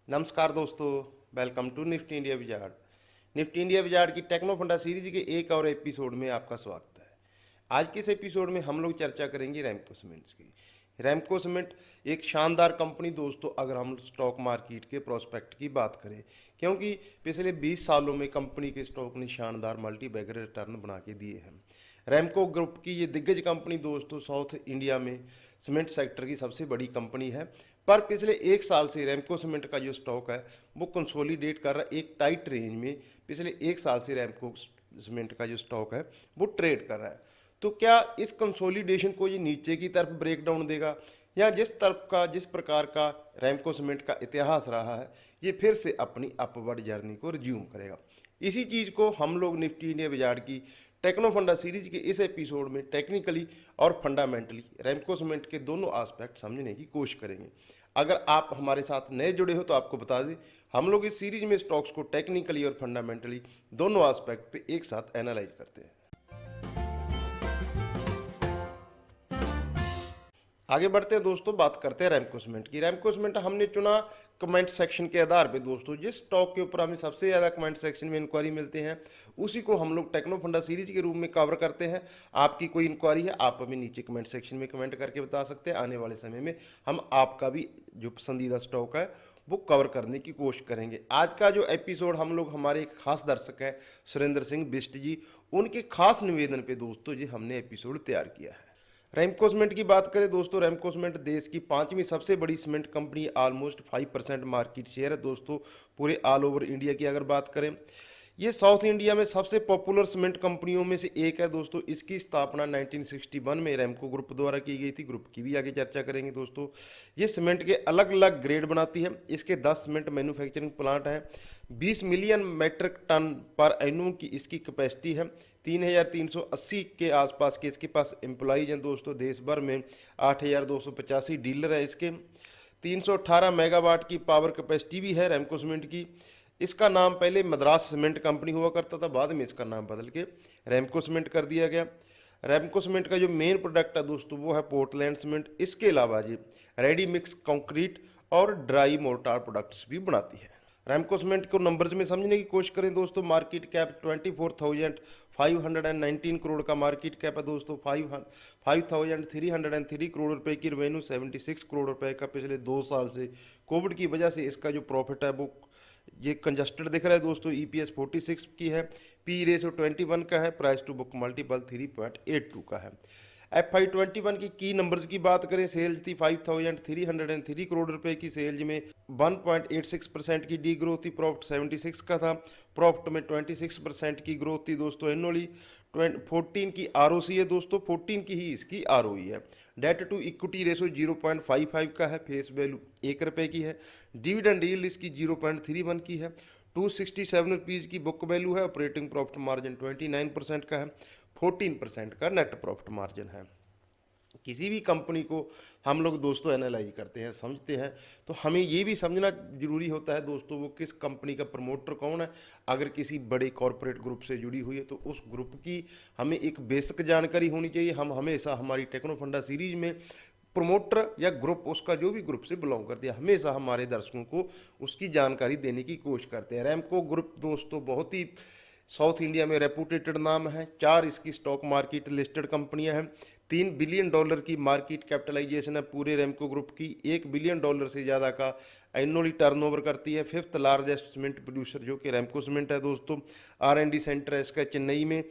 नमस्कार दोस्तों, welcome to Nifty India Wizard. Nifty India Wizard की टेक्नो फंडा सीरीज के एक और एपिसोड में आपका स्वागत है। आज के इस एपिसोड में हम लोग चर्चा करेंगे रैमको सीमेंट्स की। रैमको सीमेंट एक शानदार कंपनी दोस्तों, अगर हम स्टॉक मार्केट के प्रोस्पेक्ट की बात करें, क्योंकि पिछले 20 सालों में कंपनी के स्टॉक ने शानदार मल्टी बैगर रिटर्न बना के दिए हैं। रैमको ग्रुप की ये दिग्गज कंपनी दोस्तों साउथ इंडिया में सीमेंट सेक्टर की सबसे बड़ी कंपनी है। पर पिछले एक साल से रैमको सीमेंट का जो स्टॉक है वो कंसोलिडेट कर रहा है एक टाइट रेंज में। पिछले एक साल से रैमको सीमेंट का जो स्टॉक है वो ट्रेड कर रहा है। तो क्या इस कंसोलिडेशन को ये नीचे की तरफ ब्रेक डाउन देगा, या जिस प्रकार का रैमको सीमेंट का इतिहास रहा है ये फिर से अपनी अपवर्ड जर्नी को रिज्यूम करेगा? इसी चीज़ को हम लोग निफ्टी इंडिया विजार्ड की टेक्नो फंडा सीरीज के इस एपिसोड में टेक्निकली और फंडामेंटली रैमको सीमेंट के दोनों एस्पेक्ट समझने की कोशिश करेंगे। अगर आप हमारे साथ नए जुड़े हो तो आपको बता दें, हम लोग इस सीरीज में स्टॉक्स को टेक्निकली और फंडामेंटली दोनों एस्पेक्ट पे एक साथ एनालाइज करते हैं। आगे बढ़ते हैं दोस्तों, बात करते हैं रैमको सीमेंट की। रैमको सीमेंट हमने चुना कमेंट सेक्शन के आधार पे दोस्तों। जिस स्टॉक के ऊपर हमें सबसे ज़्यादा कमेंट सेक्शन में इंक्वायरी मिलते हैं उसी को हम लोग टेक्नो फंडा सीरीज के रूप में कवर करते हैं। आपकी कोई इंक्वायरी है आप हमें नीचे कमेंट सेक्शन में कमेंट करके बता सकते हैं। आने वाले समय में हम आपका भी जो पसंदीदा स्टॉक है वो कवर करने की कोशिश करेंगे। आज का जो एपिसोड हम लोग, हमारे एक खास दर्शक हैं सुरेंद्र सिंह बिष्ट जी, उनके खास निवेदन पे दोस्तों जी हमने एपिसोड तैयार किया है। रैमको सीमेंट की बात करें दोस्तों, रैमको सीमेंट देश की 5वीं सबसे बड़ी cement company, almost 5% market share है दोस्तों पूरे ऑल ओवर इंडिया की अगर बात करें। ये साउथ इंडिया में सबसे पॉपुलर सीमेंट कंपनियों में से एक है दोस्तों। इसकी स्थापना 1961 में रैमको ग्रुप द्वारा की गई थी। ग्रुप की भी आगे चर्चा करेंगे दोस्तों। ये सीमेंट के अलग अलग ग्रेड बनाती है। इसके 10 सीमेंट मैन्युफैक्चरिंग प्लांट हैं। 20 मिलियन मैट्रिक टन पर एनुम की इसकी कैपेसिटी है। 3380 के आसपास के इसके पास एम्प्लॉइज हैं दोस्तों। देश भर में 8285 डीलर हैं इसके। 318 मेगावाट की पावर कैपेसिटी भी है रैमको सीमेंट की। इसका नाम पहले मद्रास सीमेंट कंपनी हुआ करता था, बाद में इसका नाम बदल के रैमको सीमेंट कर दिया गया। रैमको सीमेंट का जो मेन प्रोडक्ट है दोस्तों वो है पोर्टलैंड सीमेंट। इसके अलावा जी रेडी मिक्स कंक्रीट और ड्राई मोर्टार प्रोडक्ट्स भी बनाती है। रैमको सीमेंट को नंबर्स में समझने की कोशिश करें दोस्तों। मार्केट कैप 24,519 करोड़ का मार्केट कैप है दोस्तों। 5,303 करोड़ रुपए की रेवेन्यू, 76 करोड़ रुपए का पिछले 2 साल से कोविड की वजह से इसका जो प्रॉफिट है वो ये कंजस्टेड दिख रहा है दोस्तों। ईपीएस 46 की है, पी रेशो 21 का है, प्राइस टू बुक मल्टीपल 3.82 का है। FY21 की नंबर्स की बात करें, सेल्स थी 5,303 करोड़ रुपए की। सेल्स में 1.86% की डी ग्रोथ थी। प्रॉफिट 76 का था। प्रॉफिट में 26% की ग्रोथ थी दोस्तों एनुअली। 14 की आरओसी है दोस्तों, 14 की ही इसकी आरओई है। डेट टू इक्विटी रेशो 0.55 का है। फेस वैल्यू 1 रुपये की है। डिविडेंड यील्ड इसकी 0.31 की है। 267 रुपीज़ की बुक वैल्यू है। ऑपरेटिंग प्रॉफिट मार्जिन 29% का है। 14% का नेट प्रॉफिट मार्जिन है। किसी भी कंपनी को हम लोग दोस्तों एनालाइज करते हैं, समझते हैं, तो हमें ये भी समझना जरूरी होता है दोस्तों वो किस कंपनी का प्रमोटर कौन है। अगर किसी बड़े कॉरपोरेट ग्रुप से जुड़ी हुई है तो उस ग्रुप की हमें एक बेसिक जानकारी होनी चाहिए। हम हमेशा हमारी टेक्नो फंडा सीरीज में प्रमोटर या ग्रुप, उसका जो भी ग्रुप से बिलोंग करती है, हमेशा हमारे दर्शकों को उसकी जानकारी देने की कोशिश करते हैं। रैमको ग्रुप दोस्तों बहुत ही साउथ इंडिया में रेपुटेटेड नाम है। 4 इसकी स्टॉक मार्केट लिस्टेड कंपनियां हैं। $3 बिलियन की मार्केट कैपिटलाइजेशन है पूरे रैमको ग्रुप की। $1 बिलियन से ज़्यादा का एनुअली टर्नओवर करती है। 5th लार्जेस्ट सीमेंट प्रोड्यूसर जो कि रैमको सीमेंट है दोस्तों। R&D सेंटर है इसका चेन्नई में।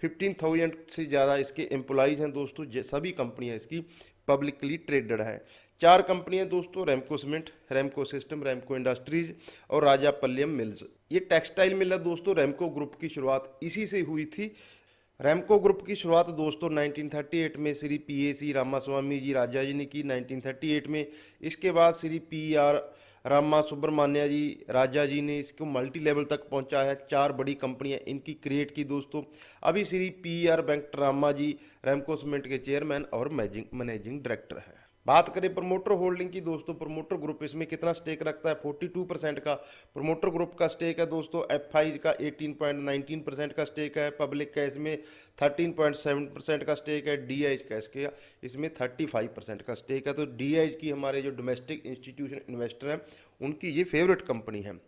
15,000 से ज़्यादा इसके एम्प्लॉइज हैं दोस्तों। सभी कंपनियां इसकी पब्लिकली ट्रेडेड हैं। 4 कंपनियां दोस्तों, Ramco cement, Ramco system, Ramco industries और राजा पल्लम मिल्स। ये टेक्सटाइल मिल है दोस्तों। रैमको ग्रुप की शुरुआत इसी से हुई थी। रैमको ग्रुप की शुरुआत दोस्तों 1938 में श्री PAC रामास्वामी जी राजा जी ने की, 1938 में। इसके बाद श्री PR रामा सुब्रमण्य जी राजा जी ने इसको मल्टी लेवल तक पहुंचाया। 4 बड़ी कंपनियां इनकी क्रिएट की दोस्तों। अभी श्री PR वेंकट रामा जी रैमको सीमेंट के चेयरमैन और मैनेजिंग डायरेक्टर हैं। बात करें प्रमोटर होल्डिंग की दोस्तों, प्रमोटर ग्रुप इसमें कितना स्टेक रखता है, 42% का प्रमोटर ग्रुप का स्टेक है दोस्तों। एफआई का 18.19% का स्टेक है, पब्लिक का इसमें 13.7% का स्टेक है, डीआईज का इसमें 35% का स्टेक है। तो डीआईज की हमारे जो डोमेस्टिक इंस्टीट्यूशन इन्वेस्टर हैं उनकी ये फेवरेट कंपनी है।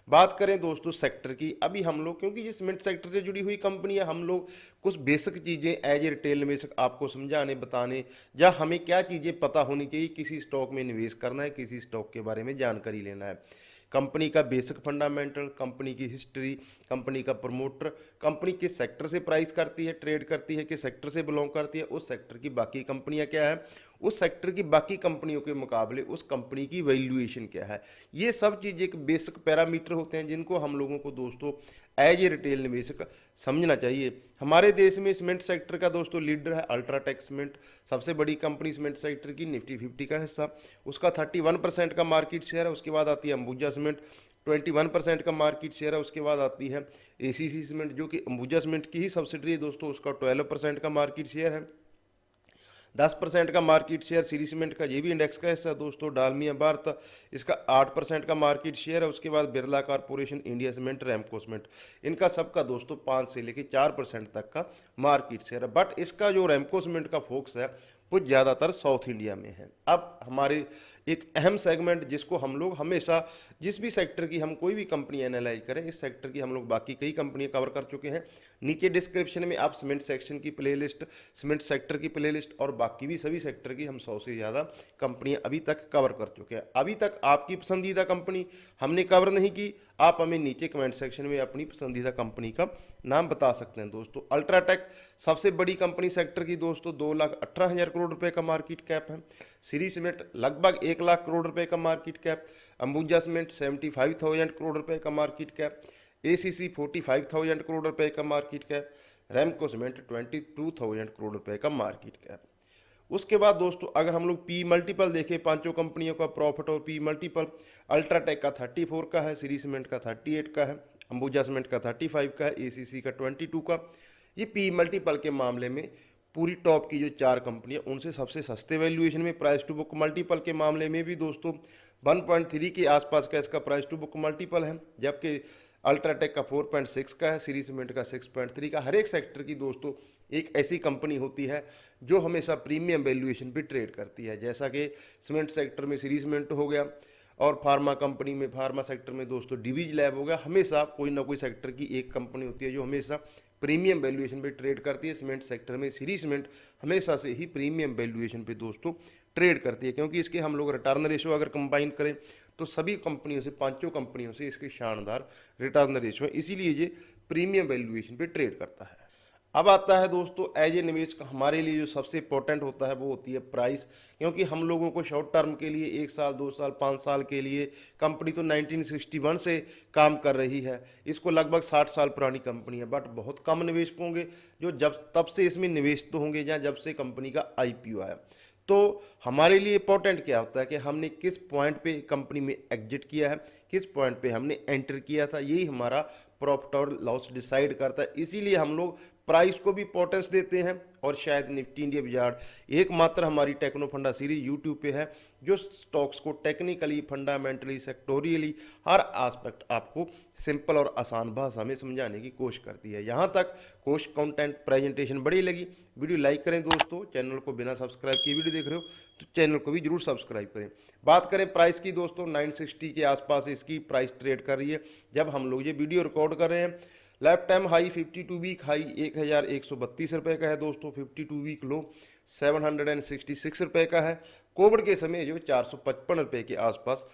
बात करें दोस्तों सेक्टर की, अभी हम लोग क्योंकि ये सीमेंट सेक्टर से जुड़ी हुई कंपनी है, हम लोग कुछ बेसिक चीज़ें एज ए रिटेल निवेशक आपको समझाने बताने, या हमें क्या चीज़ें पता होनी चाहिए किसी स्टॉक में निवेश करना है, किसी स्टॉक के बारे में जानकारी लेना है। कंपनी का बेसिक फंडामेंटल, कंपनी की हिस्ट्री, कंपनी का प्रमोटर, कंपनी किस सेक्टर से प्राइस करती है, ट्रेड करती है, किस सेक्टर से बिलोंग करती है, उस सेक्टर की बाकी कंपनियां क्या है, उस सेक्टर की बाकी कंपनियों के मुकाबले उस कंपनी की वैल्यूएशन क्या है। ये सब चीज़ एक बेसिक पैरामीटर होते हैं जिनको हम लोगों को दोस्तों एज ए रिटेल निवेशक समझना चाहिए। हमारे देश में सीमेंट सेक्टर का दोस्तों लीडर है अल्ट्राटेक सीमेंट, सबसे बड़ी कंपनी सीमेंट सेक्टर की, निफ्टी 50 का हिस्सा, उसका 31% का मार्केट शेयर है। उसके बाद आती है अंबुजा सीमेंट, 21% का मार्केट शेयर है। उसके बाद आती है एसीसी सीमेंट जो कि अंबुजा सीमेंट की ही सब्सिडरी है दोस्तों, उसका 12% का मार्केट शेयर है। 10% का मार्केट शेयर श्री सीमेंट का, ये भी इंडेक्स का हिस्सा है दोस्तों। डालमिया भारत, इसका 8% का मार्केट शेयर है। उसके बाद Birla corporation, India cement, Ramco cement, इनका सबका दोस्तों 5 से लेकर 4% तक का मार्केट शेयर है। बट इसका जो रैमको सीमेंट का फोकस है वो ज़्यादातर साउथ इंडिया में है। अब हमारे एक अहम सेगमेंट जिसको हम लोग हमेशा, जिस भी सेक्टर की हम कोई भी कंपनी एनालाइज करें, इस सेक्टर की हम लोग बाकी कई कंपनियां कवर कर चुके हैं। नीचे डिस्क्रिप्शन में आप सीमेंट सेक्शन की प्लेलिस्ट, सीमेंट सेक्टर की प्लेलिस्ट और बाकी भी सभी सेक्टर की हम 100 से ज़्यादा कंपनियां अभी तक कवर कर चुके हैं। अभी तक आपकी पसंदीदा कंपनी हमने कवर नहीं की, आप हमें नीचे कमेंट सेक्शन में अपनी पसंदीदा कंपनी का नाम बता सकते हैं दोस्तों। अल्ट्राटेक सबसे बड़ी कंपनी सेक्टर की दोस्तों, 2,18,000 करोड़ रुपए का मार्केट कैप है। श्री सीमेंट लगभग 1 लाख करोड़ रुपए का market cap, Ambuja cement 75,000 crore रुपए का मार्केट कैप, एसीसी 45,000 करोड़ रुपए का market cap, Ramco cement 22,000 crore रुपए का मार्केट कैप। उसके बाद दोस्तों अगर हम लोग पी मल्टीपल देखें पांचों कंपनियों का प्रॉफिट और पी मल्टीपल, अल्ट्राटेक का 34 का है, श्री सीमेंट का 38 का है, अंबुजा सीमेंट का 35 का है, एसीसी का 22 का। ये पी मल्टीपल के मामले में पूरी टॉप की जो 4 कंपनियां उनसे सबसे सस्ते वैल्यूएशन में, प्राइस टू बुक मल्टीपल के मामले में भी दोस्तों 1.3 के आसपास का इसका प्राइस टू बुक मल्टीपल है, जबकि अल्ट्राटेक का 4.6 का है, श्री सीमेंट का 6.3 का। हर एक सेक्टर की दोस्तों एक ऐसी कंपनी होती है जो हमेशा प्रीमियम वैल्यूएशन पे ट्रेड करती है, जैसा कि सीमेंट सेक्टर में श्री सीमेंट हो गया, और फार्मा कंपनी में, फार्मा सेक्टर में दोस्तों डिवीज लैब हो गया। हमेशा कोई ना कोई सेक्टर की एक कंपनी होती है जो हमेशा प्रीमियम वैल्यूएशन पे ट्रेड करती है। सीमेंट सेक्टर में श्री सीमेंट हमेशा से ही प्रीमियम वैल्यूएशन पे दोस्तों ट्रेड करती है, क्योंकि इसके हम लोग रिटर्न रेशो अगर कंबाइन करें तो सभी कंपनियों से, पांचों कंपनियों से इसके शानदार रिटर्न रेशो है, इसीलिए ये प्रीमियम वैल्यूएशन पे ट्रेड करता है। अब आता है दोस्तों एज ए निवेशक हमारे लिए जो सबसे इंपॉर्टेंट होता है वो होती है प्राइस, क्योंकि हम लोगों को शॉर्ट टर्म के लिए 1 साल 2 साल 5 साल के लिए, कंपनी तो 1961 से काम कर रही है, इसको लगभग 60 साल पुरानी कंपनी है, बट बहुत कम निवेशक होंगे जो जब तब से इसमें निवेश तो होंगे या जब से कंपनी का आईपीओ आया। तो हमारे लिए इंपॉर्टेंट क्या होता है कि हमने किस पॉइंट पे कंपनी में एग्जिट किया है, किस पॉइंट पे हमने एंटर किया था, यही हमारा प्रॉफिट और लॉस डिसाइड करता है। इसीलिए हम लोग प्राइस को भी इंपॉर्टेंस देते हैं, और शायद निफ्टी इंडिया विजार्ड एकमात्र हमारी टेक्नो फंडा सीरीज यूट्यूब पे है जो स्टॉक्स को टेक्निकली, फंडामेंटली, सेक्टोरियली हर एस्पेक्ट आपको सिंपल और आसान भाषा में समझाने की कोशिश करती है। यहाँ तक कोर्स कंटेंट प्रेजेंटेशन बड़ी लगी, वीडियो लाइक करें दोस्तों। चैनल को बिना सब्सक्राइब किए वीडियो देख रहे हो तो चैनल को भी जरूर सब्सक्राइब करें। बात करें प्राइस की दोस्तों, 960 के आसपास इसकी प्राइस ट्रेड कर रही है जब हम लोग ये वीडियो रिकॉर्ड कर रहे हैं। Life time high 52 week high 1,132 रुपये का है दोस्तों, 52 वीक लो 766 रुपये का है। कोविड के समय जो 455 रुपये के आसपास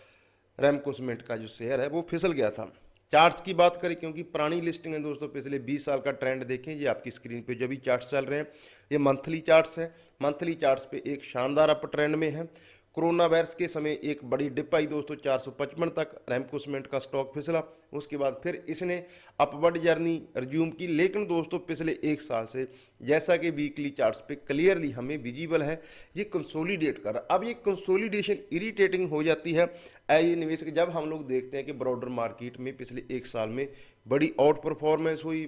रैमको सीमेंट का जो शेयर है वो फिसल गया था। चार्ट्स की बात करें, क्योंकि पुरानी लिस्टिंग है दोस्तों, पिछले 20 साल का ट्रेंड देखें, ये आपकी स्क्रीन पे जो भी चार्ट्स चल रहे हैं ये मंथली चार्ट्स हैं। मंथली चार्ट्स पे एक शानदार अप ट्रेंड में है। कोरोना वायरस के समय एक बड़ी डिप आई दोस्तों, 455 तक रैमको सीमेंट का स्टॉक फिसला, उसके बाद फिर इसने अपवर्ड जर्नी रिज्यूम की। लेकिन दोस्तों पिछले 1 साल से जैसा कि वीकली चार्ट्स पे क्लियरली हमें विजिबल है, ये कंसोलिडेट कर रहा। अब ये कंसोलिडेशन इरिटेटिंग हो जाती है एज निवेशक जब हम लोग देखते हैं कि ब्रॉडर मार्केट में पिछले 1 साल में बड़ी आउट परफॉर्मेंस हुई।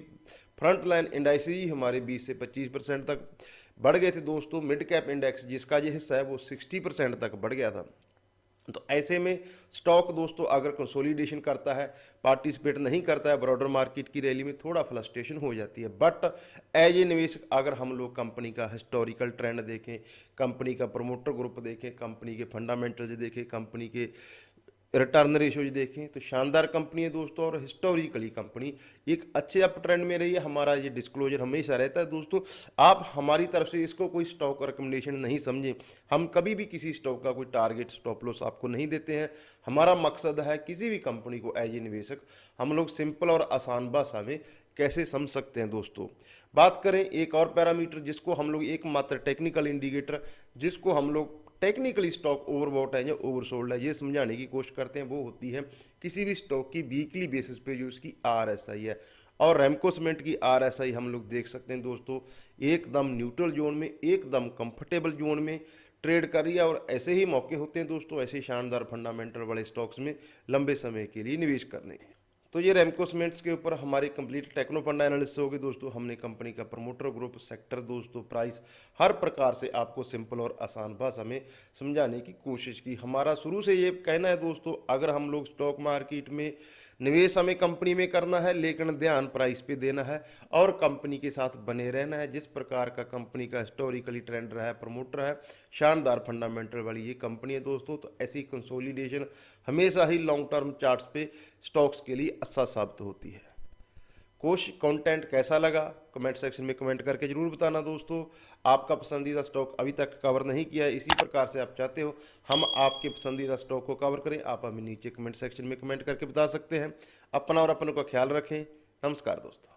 फ्रंट लाइन इंडाइसेज हमारे 20 से 25% तक बढ़ गए थे दोस्तों। मिड कैप इंडेक्स जिसका ये हिस्सा है वो 60% तक बढ़ गया था। तो ऐसे में स्टॉक दोस्तों अगर कंसोलिडेशन करता है, पार्टिसिपेट नहीं करता है ब्रॉडर मार्केट की रैली में, थोड़ा फ्लस्ट्रेशन हो जाती है। बट एज ए निवेशक अगर हम लोग कंपनी का हिस्टोरिकल ट्रेंड देखें, कंपनी का प्रमोटर ग्रुप देखें, कंपनी के फंडामेंटल्स देखें, कंपनी के रिटर्न रेशियोज देखें, तो शानदार कंपनी है दोस्तों। और हिस्टोरिकली कंपनी एक अच्छे अप ट्रेंड में रही है। हमारा ये डिस्क्लोजर हमेशा रहता है दोस्तों। आप हमारी तरफ से इसको कोई स्टॉक रिकमेंडेशन नहीं समझें। हम कभी भी किसी स्टॉक का कोई टारगेट स्टॉप लॉस आपको नहीं देते हैं। हमारा मकसद है किसी भी कंपनी को एज ए निवेशक हम लोग सिंपल और आसान भाषा में कैसे समझ सकते हैं दोस्तों। बात करें एक और पैरामीटर जिसको हम लोग एकमात्र टेक्निकल इंडिकेटर जिसको हम लोग टेक्निकली स्टॉक ओवरबॉट है या ओवरसोल्ड है ये समझाने की कोशिश करते हैं, वो होती है किसी भी स्टॉक की वीकली बेसिस पे जो उसकी आरएसआई है। और रैमको सीमेंट की आरएसआई हम लोग देख सकते हैं दोस्तों, एकदम न्यूट्रल जोन में, एकदम कंफर्टेबल जोन में ट्रेड कर रही है। और ऐसे ही मौके होते हैं दोस्तों ऐसे शानदार फंडामेंटल वाले स्टॉक्स में लंबे समय के लिए निवेश करने के। तो ये रैमको सीमेंट्स के ऊपर हमारी कंप्लीट टेक्नो फंडा एनालिसिस होगी दोस्तों। हमने कंपनी का प्रमोटर ग्रुप, सेक्टर दोस्तों, प्राइस, हर प्रकार से आपको सिंपल और आसान भाषा में समझाने की कोशिश की। हमारा शुरू से ये कहना है दोस्तों, अगर हम लोग स्टॉक मार्केट में निवेश हमें कंपनी में करना है, लेकिन ध्यान प्राइस पे देना है और कंपनी के साथ बने रहना है। जिस प्रकार का कंपनी का हिस्टोरिकली ट्रेंड रहा है, प्रमोटर है, शानदार फंडामेंटल वाली ये कंपनी है दोस्तों। तो ऐसी कंसोलिडेशन हमेशा ही लॉन्ग टर्म चार्ट्स पे स्टॉक्स के लिए अच्छा साबित होती है। कोश कंटेंट कैसा लगा कमेंट सेक्शन में कमेंट करके जरूर बताना दोस्तों। आपका पसंदीदा स्टॉक अभी तक कवर नहीं किया है, इसी प्रकार से आप चाहते हो हम आपके पसंदीदा स्टॉक को कवर करें, आप हमें नीचे कमेंट सेक्शन में कमेंट करके बता सकते हैं। अपना और अपनों का ख्याल रखें। नमस्कार दोस्तों।